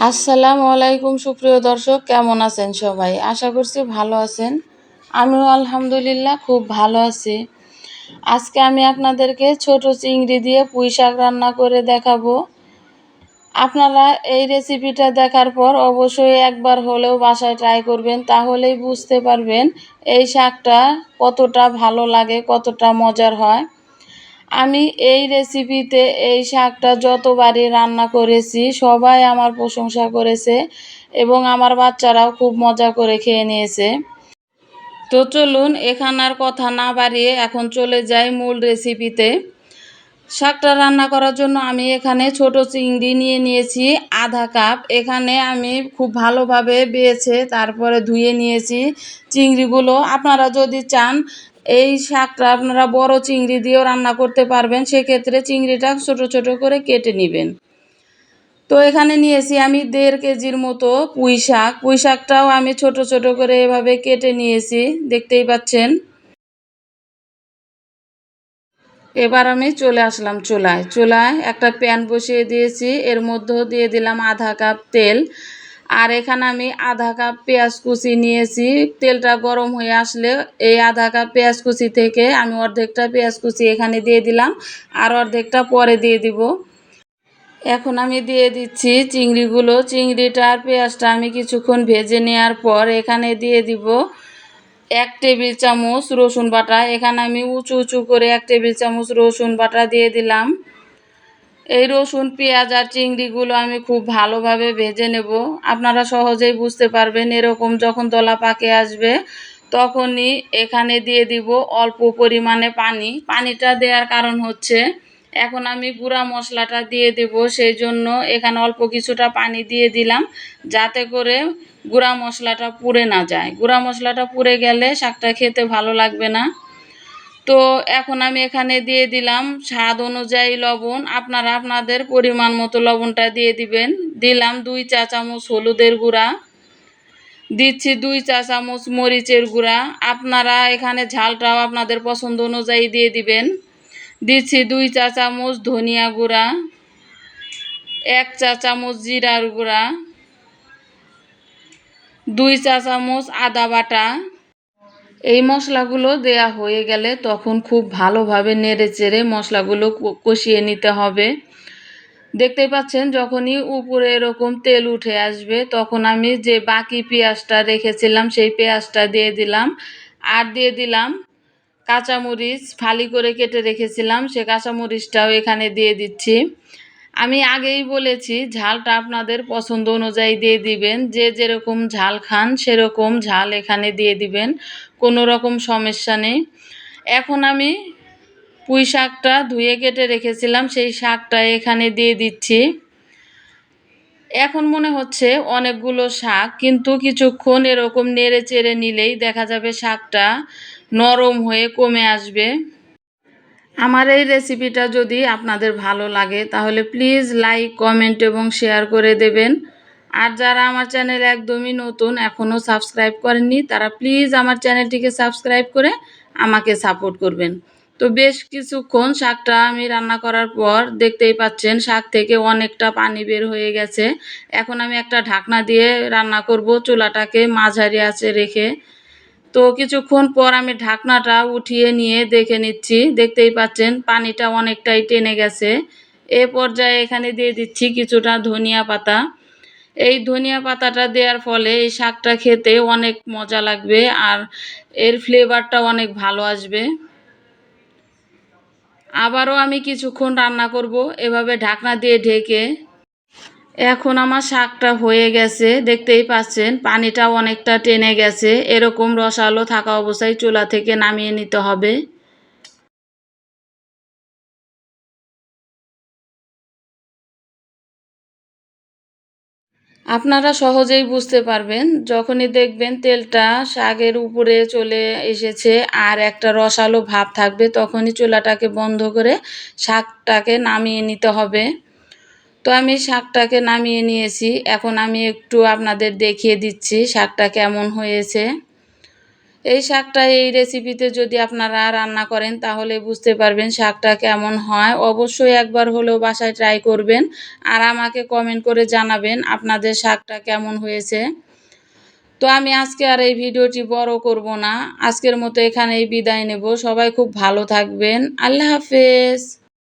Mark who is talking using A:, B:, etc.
A: আসসালামু আলাইকুম সুপ্রিয় দর্শক, কেমন আছেন সবাই? আশা করছি ভালো আছেন। আমিও আলহামদুলিল্লাহ খুব ভালো আছি। আজকে আমি আপনাদেরকে ছোট চিংড়ি দিয়ে পুঁই শাক রান্না করে দেখাবো। আপনারা এই রেসিপিটা দেখার পর অবশ্যই একবার হলেও বাসায় ট্রাই করবেন, তাহলেই বুঝতে পারবেন এই শাকটা কতটা ভালো লাগে, কতটা মজার হয়। আমি এই রেসিপিতে এই শাকটা যতবারই রান্না করেছি সবাই আমার প্রশংসা করেছে এবং আমার বাচ্চারাও খুব মজা করে খেয়ে নিয়েছে। তো চলুন এখানে আর কথা না বাড়িয়ে এখন চলে যাই মূল রেসিপিতে। শাকটা রান্না করার জন্য আমি এখানে ছোট চিংড়ি নিয়ে নিয়েছি আধা কাপ। এখানে আমি খুব ভালোভাবে বেছে তারপরে ধুয়ে নিয়েছি চিংড়িগুলো। আপনারা যদি চান এই শাকটা আপনারা বড় চিংড়ি দিয়েও রান্না করতে পারবেন, সেক্ষেত্রে চিংড়িটা ছোট ছোট করে কেটে নেবেন। তো এখানে নিয়েছি আমি 1.5 কেজির মতো পুঁই শাক। পুঁই শাকটাও আমি ছোট ছোট করে এভাবে কেটে নিয়েছি, দেখতেই পাচ্ছেন। এবার আমি চলে আসলাম চুলায় একটা প্যান বসিয়ে দিয়েছি, এর মধ্যে দিয়ে দিলাম আধা কাপ তেল। আর এখানে আমি আধা কাপ পেঁয়াজ কুচি নিয়েছি। তেলটা গরম হয়ে আসলে এই আধা কাপ পেঁয়াজ কুচি থেকে আমি অর্ধেকটা পেঁয়াজ কুচি এখানে দিয়ে দিলাম, আর অর্ধেকটা পরে দিয়ে দিব। এখন আমি দিয়ে দিচ্ছি চিংড়িগুলো। চিংড়িটা আর পেঁয়াজটা আমি কিছুক্ষণ ভেজে নেওয়ার পর এখানে দিয়ে দিব 1 টেবিল চামচ রসুন বাটা। এখানে আমি উঁচু উঁচু করে 1 টেবিল চামচ রসুন বাটা দিয়ে দিলাম। এই রসুন, পেঁয়াজ আর চিংড়িগুলো আমি খুব ভালোভাবে ভেজে নেব। আপনারা সহজেই বুঝতে পারবেন এরকম যখন দলা পাকে আসবে তখনই এখানে দিয়ে দিব অল্প পরিমাণে পানি। পানিটা দেওয়ার কারণ হচ্ছে এখন আমি গুঁড়া মশলাটা দিয়ে দেব, সেই জন্য এখানে অল্প কিছুটা পানি দিয়ে দিলাম, যাতে করে গুঁড়া মশলাটা পুড়ে না যায়। গুঁড়া মশলাটা পুড়ে গেলে শাকটা খেতে ভালো লাগবে না। তো এখন আমি এখানে দিয়ে দিলাম স্বাদ অনুযায়ী লবণ। আপনারা আপনাদের পরিমাণ মতো লবণটা দিয়ে দিবেন। দিলাম 2 চা চামচ হলুদের গুঁড়া, দিচ্ছি 2 চা চামচ মরিচের গুঁড়া। আপনারা এখানে ঝালটাও আপনাদের পছন্দ অনুযায়ী দিয়ে দিবেন। দিচ্ছি 2 চা চামচ ধনিয়া গুঁড়া, 1 চা চামচ জিরার গুঁড়া, 2 চা চামচ আদা বাটা। এই মশলাগুলো দেয়া হয়ে গেলে তখন খুব ভালোভাবে নেড়েচেড়ে মশলাগুলো কষিয়ে নিতে হবে। দেখতেই পাচ্ছেন যখনই উপরে এরকম তেল উঠে আসবে তখন আমি যে বাকি পেঁয়াজটা রেখেছিলাম সেই পেঁয়াজটা দিয়ে দিলাম, আর দিয়ে দিলাম কাঁচামরিচ ফালি করে কেটে রেখেছিলাম, সে কাঁচামরিচটাও এখানে দিয়ে দিচ্ছি। আমি আগেই বলেছি ঝালটা আপনাদের পছন্দ অনুযায়ী দিয়ে দিবেন, যে যেরকম ঝাল খান সেরকম ঝাল এখানে দিয়ে দিবেন, কোনো রকম সমস্যা নেই। এখন আমি পুঁই শাকটা ধুয়ে কেটে রেখেছিলাম সেই শাকটা এখানে দিয়ে দিচ্ছি। এখন মনে হচ্ছে অনেকগুলো শাক, কিন্তু কিছুক্ষণ এরকম নেড়ে চেড়ে নিলেই দেখা যাবে শাকটা নরম হয়ে কমে আসবে। আমার এই রেসিপিটা যদি আপনাদের ভালো লাগে তাহলে প্লিজ লাইক, কমেন্ট এবং শেয়ার করে দেবেন। আর যারা আমার চ্যানেল একদমই নতুন এখনও সাবস্ক্রাইব করেননি তারা প্লিজ আমার চ্যানেলটিকে সাবস্ক্রাইব করে আমাকে সাপোর্ট করবেন। তো বেশ কিছুক্ষণ শাকটা আমি রান্না করার পর দেখতেই পাচ্ছেন শাক থেকে অনেকটা পানি বের হয়ে গেছে। এখন আমি একটা ঢাকনা দিয়ে রান্না করব, চুলাটাকে মাঝারি আঁচে রেখে। তো কিছুক্ষণ পর আমি ঢাকনাটা উঠিয়ে নিয়ে দেখে নিচ্ছি, দেখতেই পাচ্ছেন পানিটা অনেকটাই টেনে গেছে। এ পর্যায়ে এখানে দিয়ে দিচ্ছি কিছুটা ধনিয়া পাতা। এই ধনিয়া পাতাটা দেওয়ার ফলে এই শাকটা খেতে অনেক মজা লাগবে আর এর ফ্লেভারটা অনেক ভালো আসবে। আবারও আমি কিছুক্ষণ রান্না করব এভাবে ঢাকনা দিয়ে ঢেকে। এখন আমার শাকটা হয়ে গেছে, দেখতেই পাচ্ছেন পানিটা অনেকটা টেনে গেছে। এরকম রসালো থাকা অবস্থায় চুলা থেকে নামিয়ে নিতে হবে। আপনারা সহজেই বুঝতে পারবেন যখনই দেখবেন তেলটা শাকের উপরে চলে এসেছে আর একটা রসালো ভাব থাকবে, তখনই চুলাটাকে বন্ধ করে শাকটাকে নামিয়ে নিতে হবে। তো আমি শাকটাকে নামিয়ে নিয়েছি। এখন আমি একটু আপনাদের দেখিয়ে দিচ্ছি শাকটা কেমন হয়েছে। এই শাকটা এই রেসিপিতে যদি আপনারা রান্না করেন তাহলে বুঝতে পারবেন শাকটা কেমন হয়। অবশ্যই একবার হলেও বাসায় ট্রাই করবেন আর আমাকে কমেন্ট করে জানাবেন আপনাদের শাকটা কেমন হয়েছে। তো আমি আজকে আর এই ভিডিওটি বড় করব না, আজকের মতো এখানেই বিদায় নেব। সবাই খুব ভালো থাকবেন। আল্লাহ হাফেজ।